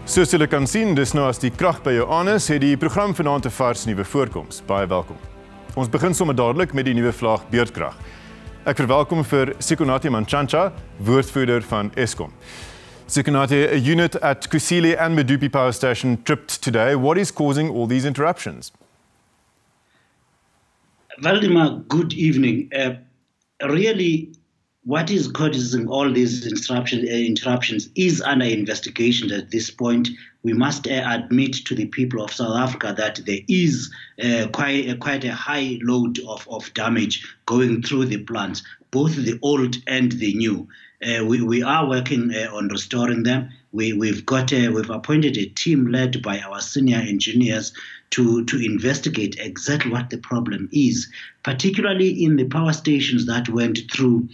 Soos julle kan sien, dis nou as die krag by jou aan is, het die program vanaand 'n vars nuwe voorkoms. Baie welkom. Ons begin sommer dadelik met die nuwe vlaag beurtkrag. Ek verwelkom vir Sikonathi Mantshantsha, woordvoerder van Eskom. Sikonathi, a unit at Kusile and Medupi power station tripped today. What is causing all these interruptions? Valdemar, good evening. Really, what is causing all these interruptions is under investigation at this point. We must admit to the people of South Africa that there is quite a high load of damage going through the plants, both the old and the new. We are working on restoring them. We've appointed a team led by our senior engineers to investigate exactly what the problem is, particularly in the power stations that went through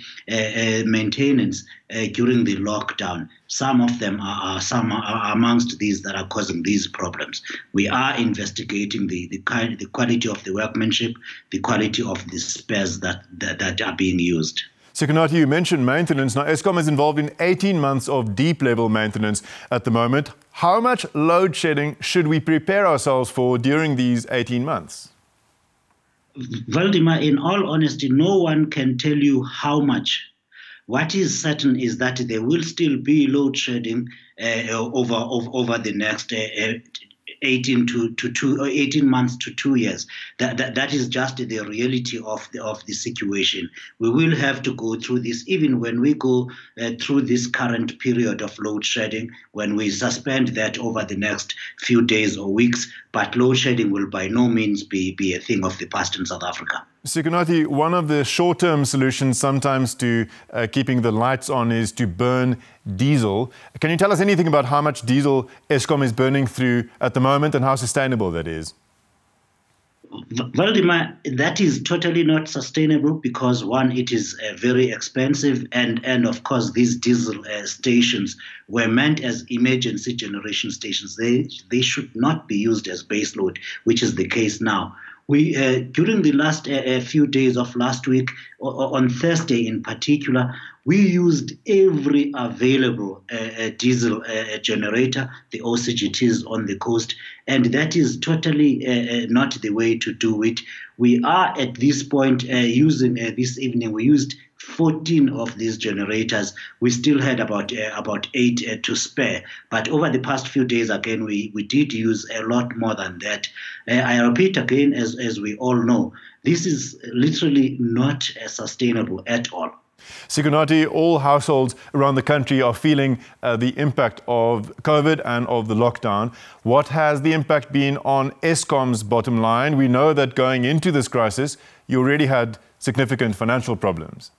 maintenance during the lockdown. Some of them are amongst these that are causing these problems. We are investigating the quality of the workmanship, the quality of the spares that are being used. Sikonathi, you mentioned maintenance. Now, Eskom is involved in 18 months of deep-level maintenance at the moment. How much load shedding should we prepare ourselves for during these 18 months? Valdemar, in all honesty, no one can tell you how much. What is certain is that there will still be load shedding over the next 18 months to 2 years. That is just the reality of the situation. We will have to go through this even when we go through this current period of load shedding, when we suspend that over the next few days or weeks. But load shedding will by no means be a thing of the past in South Africa. Sikonathi, one of the short-term solutions sometimes to keeping the lights on is to burn diesel. Can you tell us anything about how much diesel Eskom is burning through at the moment and how sustainable that is? Valdemar, that is totally not sustainable because, one, it is very expensive, and of course these diesel stations were meant as emergency generation stations. They should not be used as baseload, which is the case now. We during the last few days of last week, on Thursday in particular, we used every available diesel generator, the OCGTs on the coast, and that is totally not the way to do it. We are at this point using this evening, we used 14 of these generators. We still had about 8 to spare. But over the past few days, again, we did use a lot more than that. I repeat again, as we all know, this is literally not sustainable at all. Sikonathi, all households around the country are feeling the impact of COVID and of the lockdown. What has the impact been on Eskom's bottom line? We know that going into this crisis, you already had significant financial problems.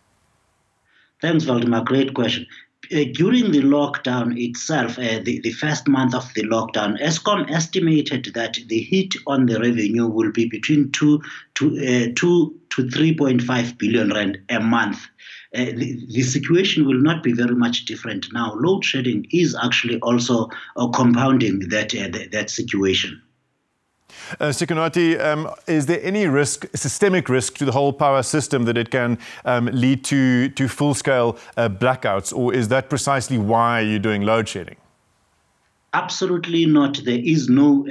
Thanks, Valdemar. Great question. During the lockdown itself, the first month of the lockdown, Eskom estimated that the hit on the revenue will be between 2 to 3.5 billion rand a month. The situation will not be very much different now. Load shedding is actually also compounding that situation. Sikonathi, is there any risk, systemic risk to the whole power system that it can lead to full-scale blackouts, or is that precisely why you're doing load shedding? Absolutely not. There is no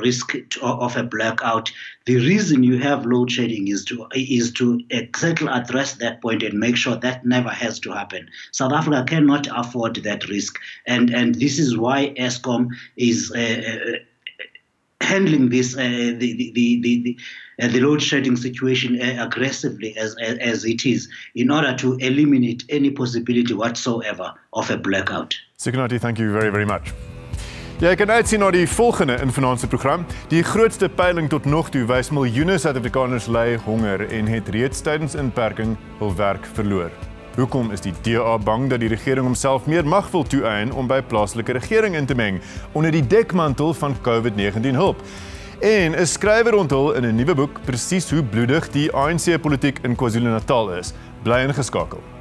risk of a blackout. The reason you have load shedding is to exactly address that point and make sure that never has to happen. South Africa cannot afford that risk, and this is why Eskom is handling this the load shedding situation aggressively as it is, in order to eliminate any possibility whatsoever of a blackout. Sikonathi, thank you very, very much. Jy kan uitsien na die volgende in vanaand se program. Die grootste peiling tot nog toe wys miljoene Suid-Afrikaners ly honger en het reeds tydens inperking hul werk verloor. Hoekom is die DA bang dat die regering homself meer mag wil toeëien om by plaaslike regering in te meng onder die dekmantel van COVID-19 hulp? En 'n skrywer onthul in 'n nuwe boek presies hoe bloedig die ANC-politiek in KwaZulu-Natal is. Bly ingeskakel.